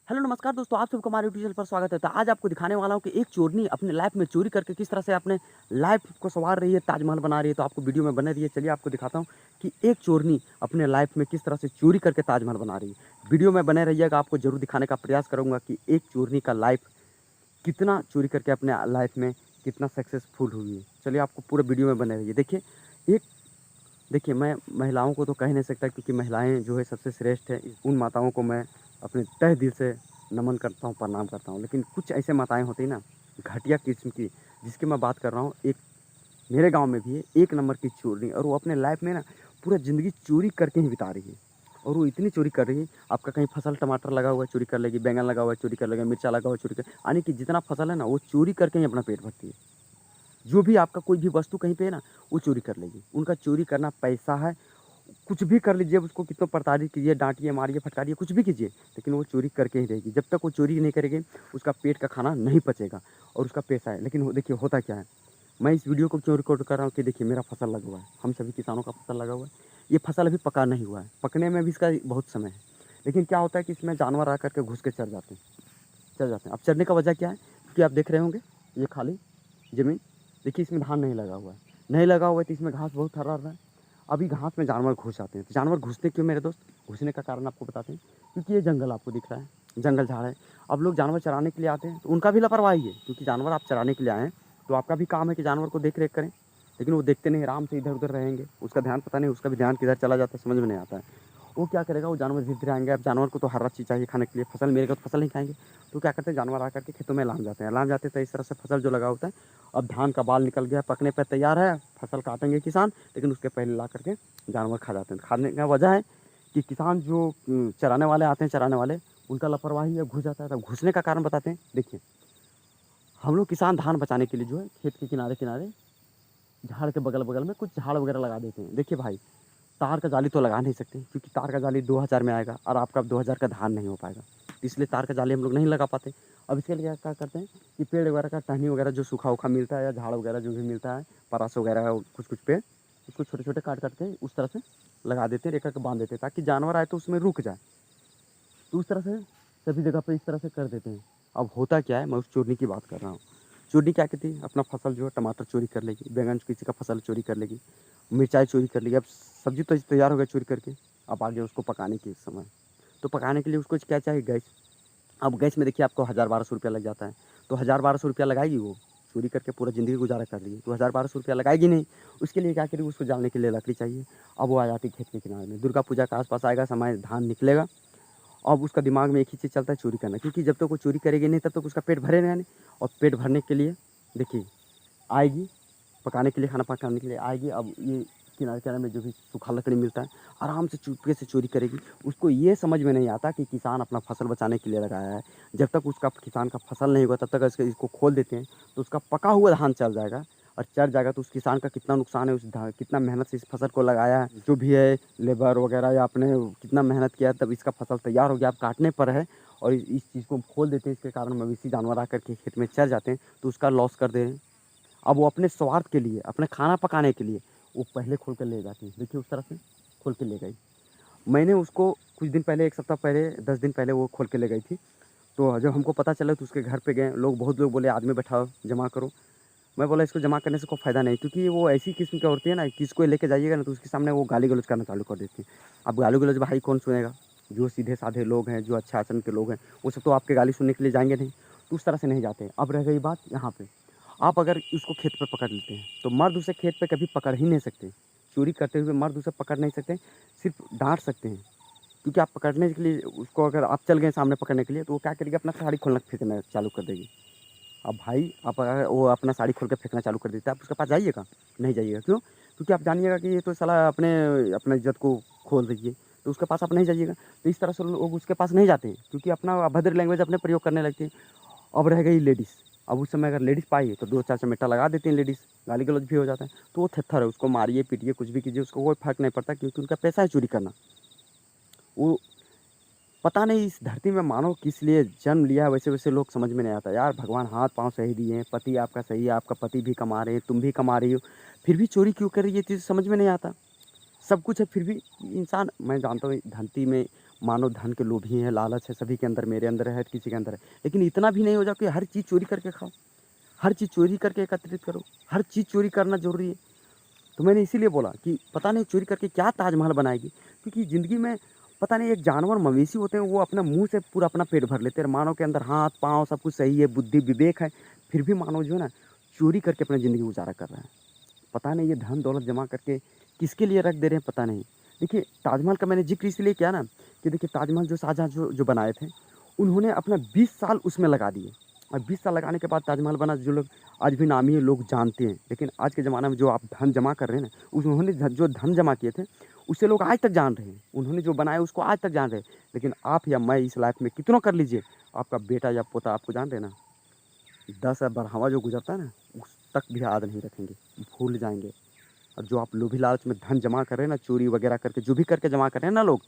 Hello नमस्कार दोस्तों, आप सबको हमारे यूट्यूब चैनल पर स्वागत है। तो आज आपको दिखाने वाला हूँ कि एक चोरनी अपने लाइफ में चोरी करके किस तरह से अपने लाइफ को सँवार रही है, ताजमहल बना रही है। तो आपको वीडियो में बने रहिए। चलिए आपको दिखाता हूँ कि एक चोरनी अपने लाइफ में किस तरह से चोरी करके ताजमहल बना रही है। वीडियो में बने रहिएगा, आपको ज़रूर दिखाने का प्रयास करूँगा कि एक चोरनी का लाइफ कितना चोरी करके अपने लाइफ में कितना सक्सेसफुल हुई है। चलिए आपको पूरे वीडियो में बने रहिए। एक देखिए, मैं महिलाओं को तो कह नहीं सकता क्योंकि महिलाएँ जो है सबसे श्रेष्ठ है। उन माताओं को मैं अपने तहे दिल से नमन करता हूँ, प्रणाम करता हूँ। लेकिन कुछ ऐसे माताएँ होती हैं ना, घटिया किस्म की, जिसकी मैं बात कर रहा हूँ। एक मेरे गाँव में भी है, एक नंबर की चोरनी, और वो अपने लाइफ़ में ना पूरा ज़िंदगी चोरी करके ही बिता रही है। और वो इतनी चोरी कर रही है, आपका कहीं फसल टमाटर लगा हुआ है, चोरी कर लेगी, बैंगन लगा हुआ है, चोरी कर लेगी, मिर्चा लगा हुआ है, चोरी कर, यानी कि जितना फसल है ना, वो चोरी करके ही अपना पेट भरती है। जो भी आपका कोई भी वस्तु कहीं पे है ना, वो चोरी कर लेगी। उनका चोरी करना पैसा है। कुछ भी कर लीजिए, उसको कितना प्रताड़ित कीजिए, डाँटिए, मारिए, फटकारिए, कुछ भी कीजिए, लेकिन वो चोरी करके ही रहेगी। जब तक वो चोरी नहीं करेगी, उसका पेट का खाना नहीं पचेगा और उसका पैसा है। लेकिन देखिए होता क्या है, मैं इस वीडियो को क्यों रिकॉर्ड कर रहा हूँ कि देखिए मेरा फसल लगा हुआ है, हम सभी किसानों का फसल लगा हुआ है। ये फसल अभी पका नहीं हुआ है, पकने में भी इसका बहुत समय है। लेकिन क्या होता है कि इसमें जानवर आकर के घुस के चढ़ जाते हैं। अब चढ़ने का वजह क्या है कि आप देख रहे होंगे, ये खाली ज़मीन, देखिए इसमें धान नहीं लगा हुआ है। नहीं लगा हुआ है तो इसमें घास बहुत हरा-हरा है। अभी घास में जानवर घुस जाते हैं। तो जानवर घुसते क्यों मेरे दोस्त? घुसने का कारण आपको बताते हैं। क्योंकि ये जंगल आपको दिख रहा है, जंगल झाड़ है। अब लोग जानवर चराने के लिए आते हैं, तो उनका भी लापरवाही है, क्योंकि जानवर आप चराने के लिए आए हैं, तो आपका भी काम है कि जानवर को देख-रेख करें। लेकिन वो देखते नहीं, आराम से इधर-उधर रहेंगे। उसका ध्यान पता नहीं, उसका भी ध्यान किधर चला जाता है, समझ में नहीं आता है। वो क्या करेगा, वो जानवर धीरे-धीरे आएँगे। अब जानवर को तो हरा चीज़ चाहिए खाने के लिए, फसल मिलेगा तो फसल नहीं खाएँगे। तो क्या करते हैं, जानवर आकर के खेतों में लाम जाते हैं। लाम जाते हैं तो इस तरह से फसल जो लगा होता है, अब धान का बाल निकल गया, पकने पे तैयार है, फसल काटेंगे किसान, लेकिन उसके पहले ला करके जानवर खा जाते हैं। खाने का वजह है कि किसान जो चराने वाले आते हैं, चराने वाले, उनका लापरवाही है, घुस जाता है। तब घुसने का कारण बताते हैं। देखिए, हम लोग किसान धान बचाने के लिए जो है खेत के किनारे-किनारे, झाड़ के बगल-बगल में कुछ झाड़ वगैरह लगा देते हैं। देखिए भाई, तार का जाली तो लगा नहीं सकते, क्योंकि तार का जाली 2000 में आएगा और आपका 2000 का धान नहीं हो पाएगा। इसलिए तार का जाली हम लोग नहीं लगा पाते। अब इसके लिए क्या करते हैं कि पेड़ वगैरह का टहनी वगैरह जो सूखा-वूखा मिलता है, या झाड़ वगैरह जो भी मिलता है, परास वगैरह कुछ-कुछ पेड़, उसको छोटे-छोटे काट-काट के उस तरह से लगा देते हैं, एक करके बाँध देते हैं, ताकि जानवर आए तो उसमें रुक जाए। तो उस तरह से सभी जगह पे इस तरह से कर देते हैं। अब होता क्या है, मैं उस चोरनी की बात कर रहा हूँ। चोरनी क्या करती है, अपना फसल जो है टमाटर चोरी कर लेगी, बैंगन किसी का फसल चोरी कर लेगी, मिर्चाई चोरी कर लेगी। अब सब्ज़ी तो तैयार हो गया चोरी करके, अब आ गया उसको पकाने के समय। तो पकाने के लिए उसको क्या चाहिए, गैस। अब गैस में देखिए आपको 1000-1200 रुपया लग जाता है। तो 1000-1200 रुपया लगाएगी वो, चोरी करके पूरा ज़िंदगी गुज़ारा कर लेगी। तो 1000-1200 रुपया लगाएगी नहीं, उसके लिए क्या करेगी, उसको जालने के लिए लकड़ी चाहिए। अब वो आ जाती है खेत के किनारे में, दुर्गा पूजा के आस-पास आएगा समय, धान निकलेगा। अब उसका दिमाग में एक ही चीज़ चलता है, चोरी करना, क्योंकि जब तक वो चोरी करेगी नहीं, तब तक उसका पेट भरेगा नहीं। और पेट भरने के लिए देखिए आएगी, पकाने के लिए, खाना पकाने के लिए आएगी। अब ये किनारे-किनारे में जो भी सूखा लकड़ी मिलता है, आराम से चुपके से चोरी करेगी। उसको ये समझ में नहीं आता कि किसान अपना फसल बचाने के लिए लगाया है। जब तक उसका किसान का फसल नहीं होगा, तब तक इसको खोल देते हैं, तो उसका पका हुआ धान चल जाएगा। और चढ़ जाएगा तो उस किसान का कितना नुकसान है, उस धा कितना मेहनत से इस फसल को लगाया है, जो भी है लेबर वगैरह, या आपने कितना मेहनत किया है, तब इसका फसल तैयार हो गया, अब काटने पर है। और इस चीज़ को खोल देते हैं, इसके कारण मवेशी जानवर आकर के खेत में चढ़ जाते हैं, तो उसका लॉस कर दे रहे हैं। अब वो अपने स्वार्थ के लिए, अपने खाना पकाने के लिए, वो पहले खोल कर ले जाती है। देखिए उस तरह से खोल के ले गई। मैंने उसको कुछ दिन पहले, 1 सप्ताह पहले, 10 दिन पहले वो खोल के ले गई थी। तो जब हमको पता चला तो उसके घर पे गए, बहुत लोग बोले आदमी बैठाओ, जमा करो। मैं बोला इसको जमा करने से कोई फ़ायदा नहीं, क्योंकि वो ऐसी किस्म की औरतें हैं ना, कि इसको लेके जाइएगा ना तो उसके सामने वो गाली-गलौज करना चालू कर देती हैं। अब गाली-गलौज भाई कौन सुनेगा? जो सीधे-साधे लोग हैं, जो अच्छे आचरण के लोग हैं, वो सब तो आपके गाली सुनने के लिए जाएँगे नहीं, तो उस तरह से नहीं जाते हैं। अब रह गई बात यहाँ पे, आप अगर उसको खेत पे पकड़ लेते हैं, तो मर्द उसे खेत पे कभी पकड़ ही नहीं सकते। चोरी करते हुए मर्द उसे पकड़ नहीं सकते, सिर्फ़ डाँट सकते हैं। क्योंकि आप पकड़ने के लिए उसको, अगर आप चल गए सामने पकड़ने के लिए, तो वो क्या करेगी, अपना साड़ी खोलना फेंकना चालू कर देगी। अब भाई आप अगर वो अपना साड़ी खोल के फेंकना चालू कर देता है, आप उसके पास जाइएगा? नहीं जाइएगा, क्यों? क्योंकि आप जानिएगा कि ये तो साला अपना इज़्ज़त को खोल रही है, तो उसके पास आप नहीं जाइएगा। तो इस तरह से लोग उसके पास नहीं जाते हैं, क्योंकि अपना अभद्र लैंग्वेज अपने प्रयोग करने लगते हैं। अब रह गई लेडीज़, अब उस समय अगर लेडीज़ पाई तो 2-4 चमेटा लगा देती हैं लेडीज़, गाली-गलौज भी हो जाता है। तो वो थेत्थर है, उसको मारिए, पीटिए, कुछ भी कीजिए, उसको कोई फ़र्क नहीं पड़ता, क्योंकि उनका पैसा है चोरी करना। वो पता नहीं इस धरती में मानव किस लिए जन्म लिया है, वैसे-वैसे लोग समझ में नहीं आता। यार भगवान हाथ-पाँव सही दिए हैं, पति आपका सही है, आपका पति भी कमा रहे हैं, तुम भी कमा रही हो, फिर भी चोरी क्यों कर रही है, ये चीज़ समझ में नहीं आता। सब कुछ है फिर भी इंसान, मैं जानता हूँ धरती में मानो धन के लोभी हैं, लालच है, सभी के अंदर, मेरे अंदर है, किसी के अंदर है। लेकिन इतना भी नहीं हो जाओ कि हर चीज़ चोरी करके खाओ, हर चीज़ चोरी करके एकत्रित करो, हर चीज़ चोरी करना ज़रूरी है। तो मैंने इसीलिए बोला कि पता नहीं चोरी करके क्या ताजमहल बनाएगी, क्योंकि ज़िंदगी में पता नहीं, एक जानवर मवेशी होते हैं, वो अपना मुँह से पूरा अपना पेट भर लेते हैं। मानव के अंदर हाथ, पाँव सब कुछ सही है, बुद्धि, विवेक है, फिर भी मानव जो है ना, चोरी करके अपनी ज़िंदगी गुज़ारा कर रहा है। पता नहीं ये धन दौलत जमा करके किसके लिए रख दे रहे हैं, पता नहीं। देखिए, ताजमहल का मैंने ज़िक्र इसलिए किया ना कि देखिए, ताजमहल जो शाहजहाँ जो बनाए थे, उन्होंने अपना 20 साल उसमें लगा दिए, और 20 साल लगाने के बाद ताजमहल बना। जो लोग आज भी नामी है, लोग जानते हैं। लेकिन आज के ज़माने में जो आप धन जमा कर रहे हैं ना, उन्होंने जो धन जमा किए थे, उससे लोग आज तक जान रहे हैं। उन्होंने जो बनाया उसको आज तक जान रहे हैं। लेकिन आप या मैं इस लाइफ में कितना कर लीजिए, आपका बेटा या पोता आपको जान रहे हैं ना, 10 बढ़ावा जो गुजरता है ना, उस तक भी याद नहीं रखेंगे, भूल जाएँगे। और जो आप लोभी लालच में धन जमा कर रहे हैं ना, चोरी वगैरह करके, जो भी करके जमा कर रहे हैं ना लोग,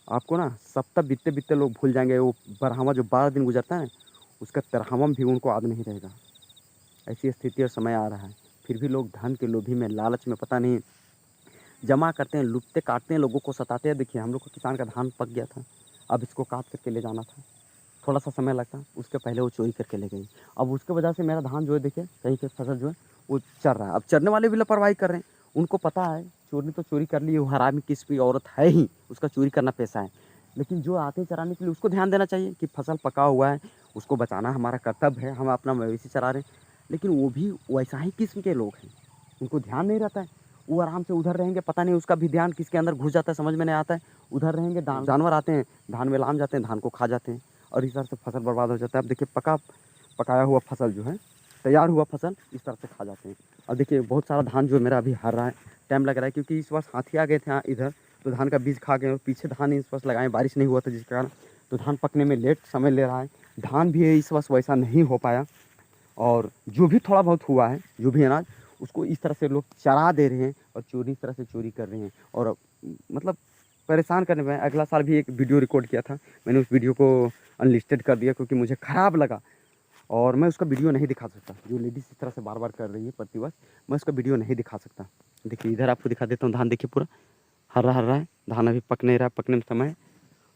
आपको ना सप्ताह बीतते-बीतते लोग भूल जाएँगे। वो बढ़ावा जो 12 दिन गुजरता है ना, उसका 13वां भी उनको याद नहीं रहेगा। ऐसी स्थिति और समय आ रहा है। फिर भी लोग धन के लोभी में, लालच में पता नहीं जमा करते हैं, लूटते काटते हैं, लोगों को सताते हैं। देखिए, हम लोग को किसान का धान पक गया था, अब इसको काट करके ले जाना था, थोड़ा-सा समय लगता, उसके पहले वो चोरी करके ले गई। अब उसके वजह से मेरा धान जो है, देखिए कहीं पे फसल जो है वो चर रहा है। अब चरने वाले भी लापरवाही कर रहे हैं, उनको पता है चोरी तो चोरी कर ली, वो हरामी किस्म की औरत है ही, उसका चोरी करना पेशा है। लेकिन जो आते हैं चराने के लिए, उसको ध्यान देना चाहिए कि फसल पका हुआ है, उसको बचाना हमारा कर्तव्य है, हम अपना मवेशी चरा रहे हैं। लेकिन वो भी वैसा ही किस्म के लोग हैं, उनको ध्यान नहीं रहता है। वो आराम से उधर रहेंगे, पता नहीं उसका भी ध्यान किसके अंदर घुस जाता है, समझ में नहीं आता है। उधर रहेंगे, जानवर आते हैं, धान में लाम जाते हैं, धान को खा जाते हैं, और इस तरह से फसल बर्बाद हो जाता है। अब देखिए, पकाया हुआ फसल जो है, तैयार हुआ फसल इस तरह से खा जाते हैं। अब देखिए, बहुत सारा धान जो है मेरा अभी हर रहा है, टाइम लग रहा है, क्योंकि इस वर्ष हाथी आ गए थे इधर, तो धान का बीज खा गए, और पीछे धान इस वर्ष लगाए, बारिश नहीं हुआ था जिसके कारण, तो धान पकने में लेट समय ले रहा है। धान भी इस वर्ष वैसा नहीं हो पाया, और जो भी थोड़ा बहुत हुआ है, जो भी अनाज, उसको इस तरह से लोग चरा दे रहे हैं, और चोरी इस तरह से चोरी कर रहे हैं, और मतलब परेशान करने में। अगला साल भी एक वीडियो रिकॉर्ड किया था, मैंने उस वीडियो को अनलिस्टेड कर दिया, क्योंकि मुझे ख़राब लगा, और मैं उसका वीडियो नहीं दिखा सकता। जो लेडीज़ इस तरह से बार-बार कर रही है प्रतिवर्ष, मैं उसका वीडियो नहीं दिखा सकता। देखिए, इधर आपको दिखा देता हूँ, धान देखिए पूरा हरा-हरा है, धान अभी पक नहीं रहा, पकने में समय है।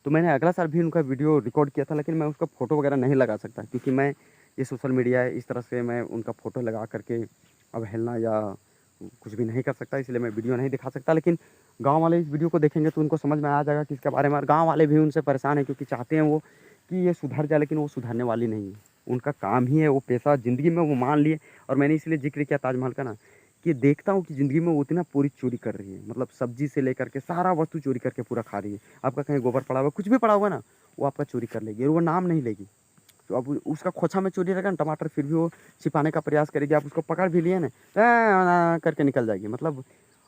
तो मैंने अगला साल भी उनका वीडियो रिकॉर्ड किया था, लेकिन मैं उसका फ़ोटो वगैरह नहीं लगा सकता, क्योंकि मैं ये सोशल मीडिया है, इस तरह से मैं उनका फ़ोटो लगा करके अवहेलना या कुछ भी नहीं कर सकता, इसलिए मैं वीडियो नहीं दिखा सकता। लेकिन गाँव वाले इस वीडियो को देखेंगे तो उनको समझ में आ जाएगा कि इसके बारे में, और गाँव वाले भी उनसे परेशान हैं, क्योंकि चाहते हैं वो कि ये सुधर जाए, लेकिन वो सुधरने वाली नहीं है। उनका काम ही है, वो पेशा ज़िंदगी में वो मान लिए। और मैंने इसलिए ज़िक्र किया ताजमहल का ना, कि देखता हूँ कि ज़िंदगी में वो इतना पूरी चोरी कर रही है, मतलब सब्ज़ी से लेकर के सारा वस्तु चोरी करके पूरा खा रही है। आपका कहीं गोबर पड़ा हुआ, कुछ भी पड़ा हुआ ना, वो आपका चोरी कर लेगी, और वो नाम नहीं लेगी। तो अब उसका खोछा में चोरी रहेगा ना टमाटर, फिर भी वो छिपाने का प्रयास करेगी। आप उसको पकड़ भी लिए ना, करके निकल जाएगी। मतलब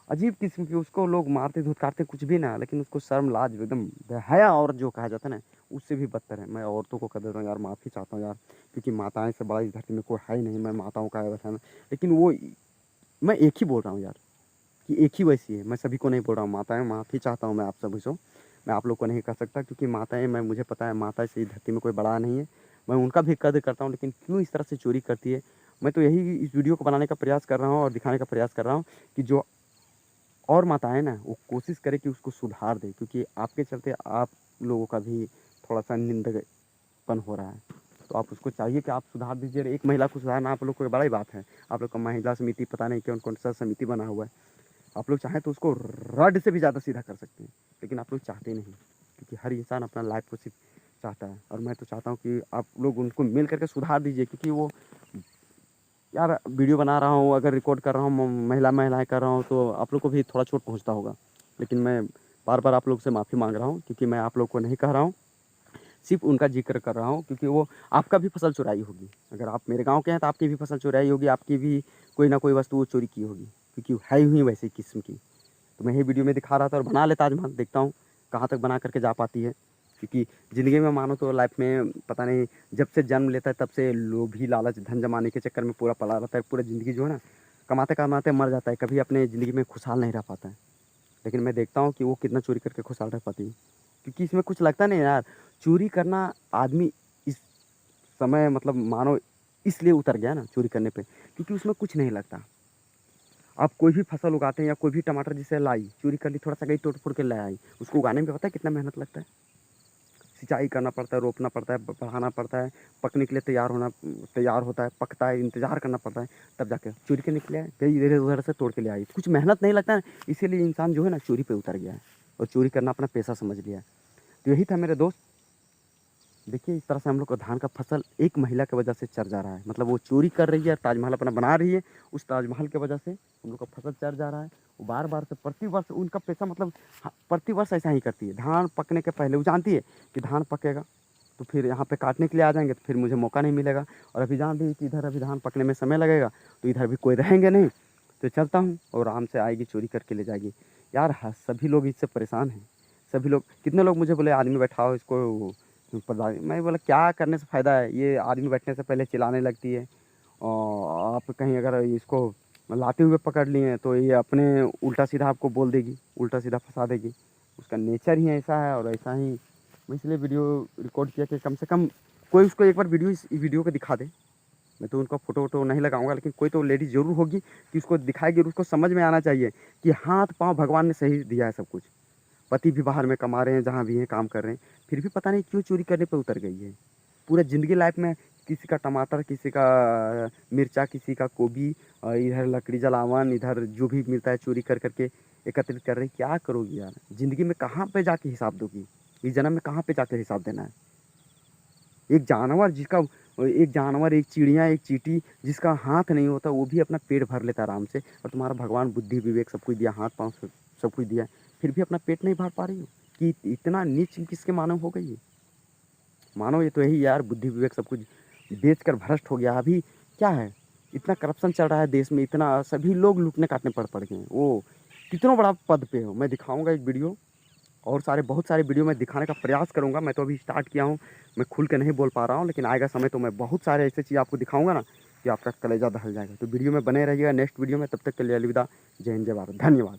अजीब किस्म की, उसको लोग मारते धुतकारते कुछ भी ना, लेकिन उसको शर्म लाज एकदम बेहया औरत जो कहा जाता है ना, उससे भी बदतर है। मैं औरतों को कह देता हूँ यार, माफ़ी चाहता हूँ यार, क्योंकि माताएं से बड़ा इस धरती में कोई है ही नहीं। मैं माताओं का वैसा, लेकिन वो, मैं एक ही बोल रहा हूँ यार, कि एक ही वैसी है। मैं सभी को नहीं बोल रहा हूँ। माताएं, माफ़ी चाहता हूँ मैं आप सभी से, मैं आप लोग को नहीं कह सकता, क्योंकि माताएं, मैं, मुझे पता है माता से इस धरती में कोई बड़ा नहीं है। मैं उनका भी कदर करता हूँ, लेकिन क्यों इस तरह से चोरी करती है। मैं तो यही इस वीडियो को बनाने का प्रयास कर रहा हूँ, और दिखाने का प्रयास कर रहा हूँ कि जो और माताएँ ना, वो कोशिश करें कि उसको सुधार दें, क्योंकि आपके चलते आप लोगों का भी थोड़ा-सा निंदकपन हो रहा है। तो आप उसको चाहिए कि आप सुधार दीजिए। एक महिला को सुधारना आप लोग को बड़ी बात है। आप लोग का महिला समिति, पता नहीं कौन-कौन सा समिति बना हुआ है। आप लोग चाहें तो उसको रड से भी ज़्यादा सीधा कर सकते हैं, लेकिन आप लोग चाहते नहीं, क्योंकि हर इंसान अपना लाइफ को सिर्फ चाहता है। और मैं तो चाहता हूँ कि आप लोग उनको मिल करके सुधार दीजिए, क्योंकि वो, यार वीडियो बना रहा हूँ, अगर रिकॉर्ड कर रहा हूँ, महिलाएँ कर रहा हूँ, तो आप लोग को भी थोड़ा चोट पहुँचता होगा। लेकिन मैं बार-बार आप लोग से माफ़ी माँग रहा हूँ, क्योंकि मैं आप लोग को नहीं कह रहा हूँ, सिर्फ़ उनका ज़िक्र कर रहा हूँ, क्योंकि वो आपका भी फसल चुराई होगी। अगर आप मेरे गाँव के हैं तो आपकी भी फसल चुराई होगी, आपकी भी कोई ना कोई वस्तु वो चोरी की होगी, क्योंकि है ही वैसी किस्म की। तो मैं यही वीडियो में दिखा रहा था, और बना ले ताजमहल, देखता हूँ कहाँ तक बना करके जा पाती है। क्योंकि ज़िंदगी में मानो तो लाइफ में पता नहीं, जब से जन्म लेता है तब से लोभी लालच धन जमाने के चक्कर में पूरा पड़ा रहता है। पूरा ज़िंदगी जो है ना, कमाते-कमाते मर जाता है, कभी अपने ज़िंदगी में खुशहाल नहीं रह पाता है। लेकिन मैं देखता हूँ कि वो कितना चोरी करके खुशहाल रह पाती है, क्योंकि इसमें कुछ लगता नहीं यार। चोरी करना आदमी इस समय, मतलब मानो इसलिए उतर गया ना चोरी करने पे, क्योंकि उसमें कुछ नहीं लगता। आप कोई भी फसल उगाते हैं या कोई भी टमाटर जिसे लाई चोरी कर ली, थोड़ा सा गई तोड़ फोड़ के ले आई, उसको उगाने में पता है कितना मेहनत लगता है। सिंचाई करना पड़ता है, रोपना पड़ता है, बढ़ाना पड़ता है, पकने के लिए तैयार होता है, पकता है, इंतजार करना पड़ता है, तब जाके चोरी के निकले आए, कई इधर उधर से तोड़ के ले आई। कुछ मेहनत नहीं लगता है, इसीलिए इंसान जो है ना चोरी पे उतर गया है और चोरी करना अपना पेशा समझ लिया है। तो यही था मेरे दोस्त। देखिए इस तरह से हम लोग का धान का फसल एक महिला की वजह से चर जा रहा है, मतलब वो चोरी कर रही है, ताजमहल अपना बना रही है, उस ताजमहल की वजह से हम लोग का फसल चर जा रहा है। वो बार बार से प्रतिवर्ष उनका पैसा मतलब प्रतिवर्ष ऐसा ही करती है। धान पकने के पहले वो जानती है कि धान पकेगा तो फिर यहाँ पे काटने के लिए आ जाएंगे, तो फिर मुझे मौका नहीं मिलेगा, और अभी जान रही कि इधर अभी धान पकने में समय लगेगा, तो इधर भी कोई रहेंगे नहीं, तो चलता हूँ और आराम से आएगी चोरी करके ले जाएगी। यार हाँ, सभी लोग इससे परेशान हैं, सभी लोग। कितने लोग मुझे बोले आदमी बैठाओ इसको प्रधान, मैं बोला क्या करने से फ़ायदा है, ये आदमी बैठने से पहले चिल्लाने लगती है, और आप कहीं अगर इसको लाते हुए पकड़ लिए तो ये अपने उल्टा सीधा आपको बोल देगी, उल्टा सीधा फंसा देगी। उसका नेचर ही ऐसा है, और ऐसा ही मैं इसलिए वीडियो रिकॉर्ड किया कि कम से कम कोई उसको एक बार इस वीडियो को दिखा दे। मैं तो उनका फ़ोटो वोटो नहीं लगाऊंगा, लेकिन कोई तो लेडीज़ ज़रूर होगी कि उसको दिखाएगी, और उसको समझ में आना चाहिए कि हाथ पाँव भगवान ने सही दिया है सब कुछ। पति भी बाहर में कमा रहे हैं, जहाँ भी हैं काम कर रहे हैं, फिर भी पता नहीं क्यों चोरी करने पे उतर गई है। पूरा ज़िंदगी लाइफ में किसी का टमाटर, किसी का मिर्चा, किसी का गोभी, और इधर लकड़ी जलावन, इधर जो भी मिलता है चोरी कर करके एकत्रित कर रही। क्या करोगी यार, ज़िंदगी में कहाँ पे जाके हिसाब दोगी, इस जन्म में कहाँ पे जाके हिसाब देना है। एक जानवर जिसका एक जानवर, एक चिड़िया, एक चींटी जिसका हाथ नहीं होता, वो भी अपना पेट भर लेता आराम से, और तुम्हारा भगवान बुद्धि विवेक सब कुछ दिया, हाथ पाँव सब कुछ दिया, फिर भी अपना पेट नहीं भर पा रही हो। कि इतना नीच किसके मानव हो गई है। मानव ये तो यही यार, बुद्धि विवेक सब कुछ बेच कर भ्रष्ट हो गया। अभी क्या है, इतना करप्शन चल रहा है देश में, इतना सभी लोग लूटने काटने पड़ गए हैं। वो कितना बड़ा पद पे हो, मैं दिखाऊंगा एक वीडियो, और बहुत सारे वीडियो में दिखाने का प्रयास करूंगा। मैं तो अभी स्टार्ट किया हूँ, मैं खुल के नहीं बोल पा रहा हूँ, लेकिन आएगा समय तो मैं बहुत सारे ऐसे चीज़ आपको दिखाऊंगा ना कि आपका कलेजा दहल जाएगा। तो वीडियो में बने रहिएगा नेक्स्ट वीडियो में, तब तक के लिए अलविदा। जय हिंद, जय भारत, धन्यवाद।